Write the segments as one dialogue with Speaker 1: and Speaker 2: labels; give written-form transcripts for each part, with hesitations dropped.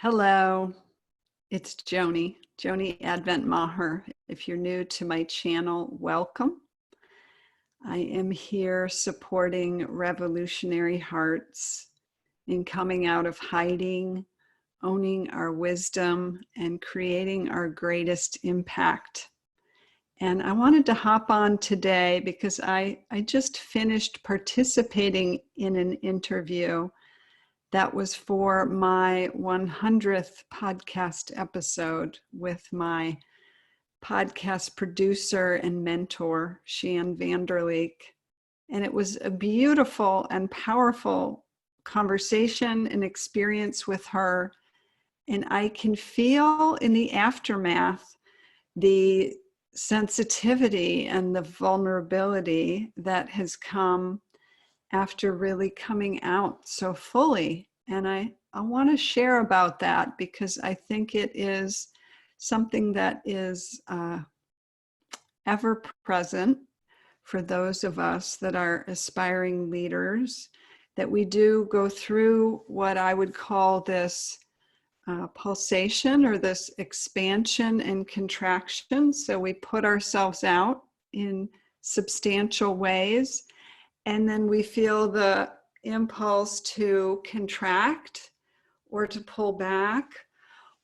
Speaker 1: Hello, it's Joni Advent Maher. If you're new to my channel, welcome. I am here supporting revolutionary hearts in coming out of hiding, owning our wisdom, and creating our greatest impact. And I wanted to hop on today because I just finished participating in an interview that was for my 100th podcast episode with my podcast producer and mentor, Shan Vanderleek. And it was a beautiful and powerful conversation and experience with her. And I can feel in the aftermath the sensitivity and the vulnerability that has come after really coming out so fully. And I want to share about that because I think it is something that is ever present for those of us that are aspiring leaders, that we do go through what I would call this pulsation or this expansion and contraction. So we put ourselves out in substantial ways, and then we feel the impulse to contract or to pull back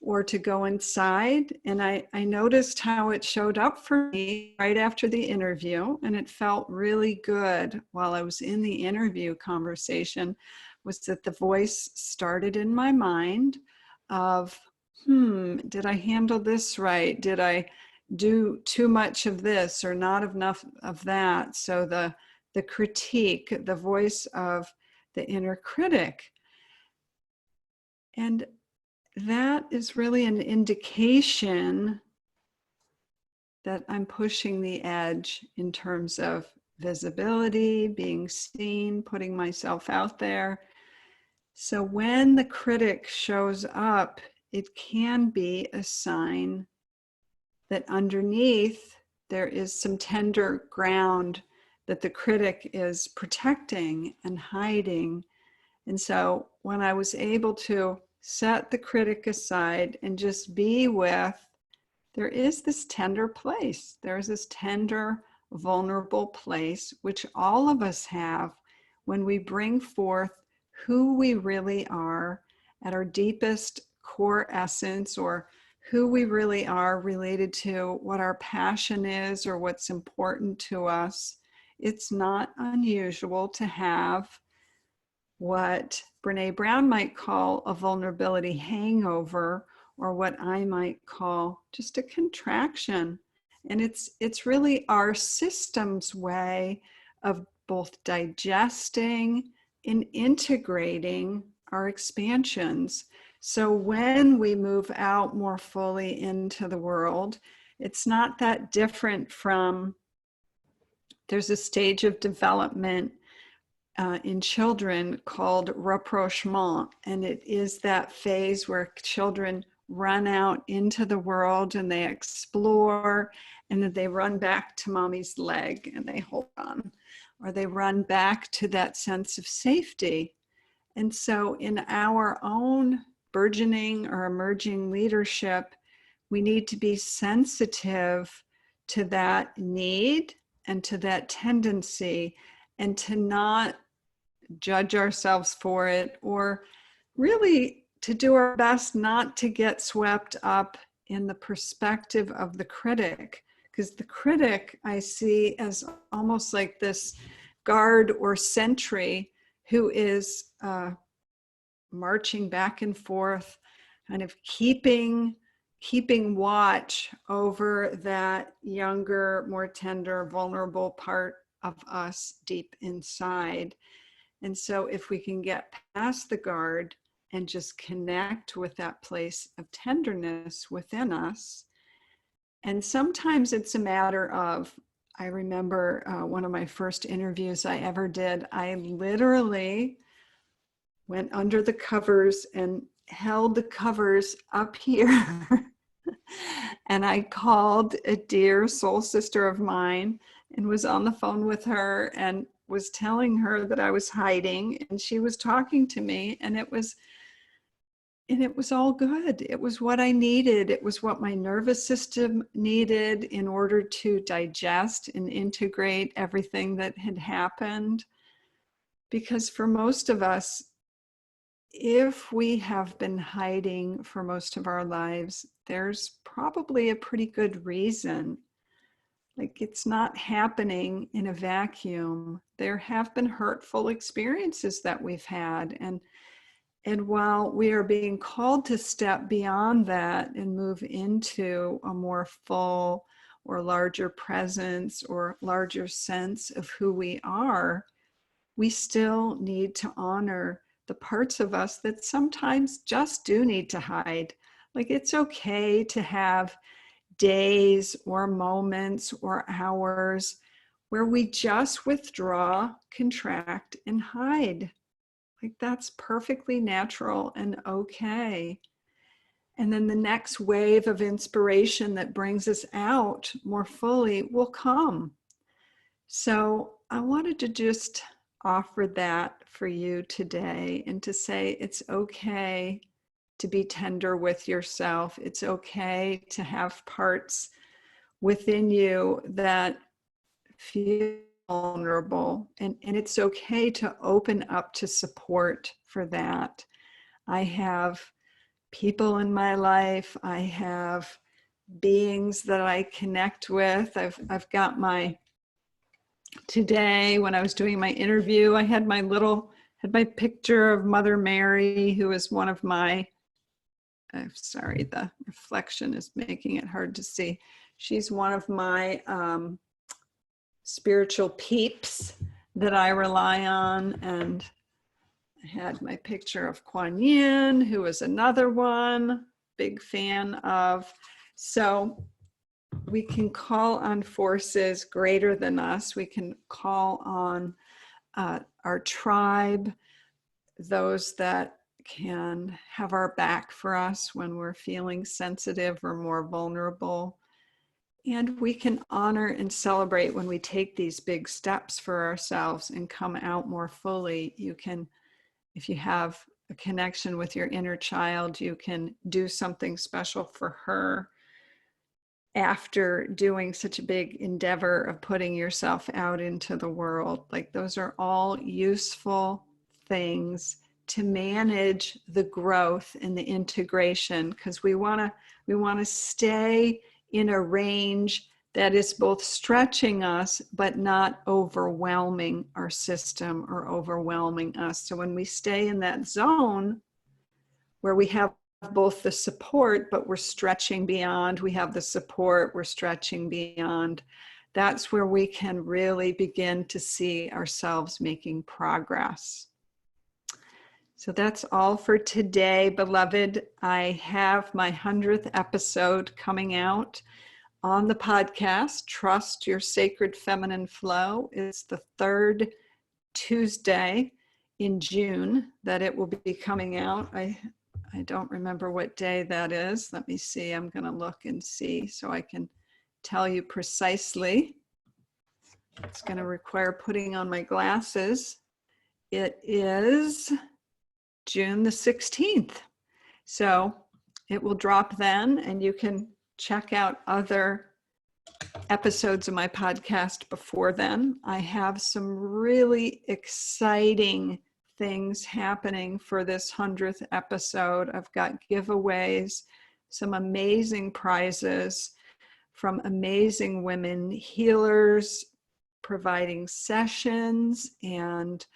Speaker 1: or to go inside. And I noticed how it showed up for me right after the interview. And it felt really good while I was in the interview conversation, was that the voice started in my mind of, did I handle this right? Did I do too much of this or not enough of that? So the critique, the voice of the inner critic. And that is really an indication that I'm pushing the edge in terms of visibility, being seen, putting myself out there. So when the critic shows up, it can be a sign that underneath there is some tender ground that the critic is protecting and hiding. And so when I was able to set the critic aside and just be with, there is this tender place. There's this tender, vulnerable place, which all of us have when we bring forth who we really are at our deepest core essence, or who we really are related to what our passion is or what's important to us. It's not unusual to have what Brene Brown might call a vulnerability hangover, or what I might call just a contraction. And it's really our system's way of both digesting and integrating our expansions. So when we move out more fully into the world, it's not that different from, there's a stage of development in children called rapprochement, and it is that phase where children run out into the world and they explore, and then they run back to mommy's leg and they hold on, or they run back to that sense of safety. And so in our own burgeoning or emerging leadership, we need to be sensitive to that need and to that tendency, and to not judge ourselves for it, or really to do our best not to get swept up in the perspective of the critic. Because the critic I see as almost like this guard or sentry who is marching back and forth, kind of keeping watch over that younger, more tender, vulnerable part of us deep inside. And so if we can get past the guard and just connect with that place of tenderness within us. And sometimes it's a matter of, I remember one of my first interviews I ever did, I literally went under the covers and held the covers up here. And I called a dear soul sister of mine and was on the phone with her and was telling her that I was hiding, and she was talking to me, and it was And it was all good. It was what I needed. It was what my nervous system needed in order to digest and integrate everything that had happened. Because for most of us, if we have been hiding for most of our lives, there's probably a pretty good reason. Like, it's not happening in a vacuum. There have been hurtful experiences that we've had. And while we are being called to step beyond that and move into a more full or larger presence or larger sense of who we are, we still need to honor the parts of us that sometimes just do need to hide. Like, it's okay to have days or moments or hours where we just withdraw, contract, and hide. Like, that's perfectly natural and okay. And then the next wave of inspiration that brings us out more fully will come. So I wanted to just offer that for you today, and to say it's okay to be tender with yourself. It's okay to have parts within you that feel vulnerable, and it's okay to open up to support for that. I have people in my life, I have beings that I connect with. I've got my, today when I was doing my interview, I had my picture of Mother Mary, who is one of my, I'm sorry, the reflection is making it hard to see. She's one of my spiritual peeps that I rely on. And I had my picture of Kuan Yin, who is another one, big fan of. So we can call on forces greater than us. We can call on our tribe, those that can have our back for us when we're feeling sensitive or more vulnerable. And we can honor and celebrate when we take these big steps for ourselves and come out more fully. You can, if you have a connection with your inner child, you can do something special for her after doing such a big endeavor of putting yourself out into the world. Like, those are all useful things to manage the growth and the integration, because we want to stay in a range that is both stretching us but not overwhelming our system or overwhelming us. So when we stay in that zone where we have both the support, but we're stretching beyond, we have the support, we're stretching beyond, that's where we can really begin to see ourselves making progress. So that's all for today, beloved. I have my 100th episode coming out on the podcast, Trust Your Sacred Feminine Flow. It's the third Tuesday in June that it will be coming out. I don't remember what day that is. Let me see. I'm going to look and see so I can tell you precisely. It's going to require putting on my glasses. It is June the 16th. So it will drop then, and you can check out other episodes of my podcast before then. I have some really exciting things happening for this 100th episode. I've got giveaways, some amazing prizes from amazing women healers, providing sessions and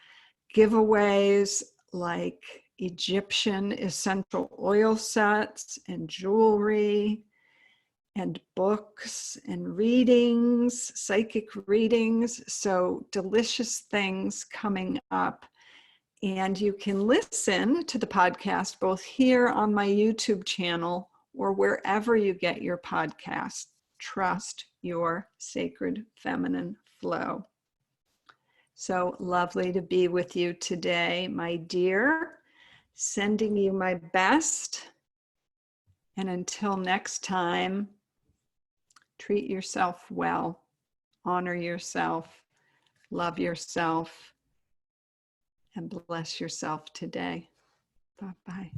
Speaker 1: giveaways like Egyptian essential oil sets and jewelry and books and readings, psychic readings. So delicious things coming up. And you can listen to the podcast both here on my YouTube channel or wherever you get your podcast. Trust Your Sacred Feminine Flow. So lovely to be with you today, my dear. Sending you my best. And until next time, treat yourself well, honor yourself, love yourself, and bless yourself today. Bye-bye.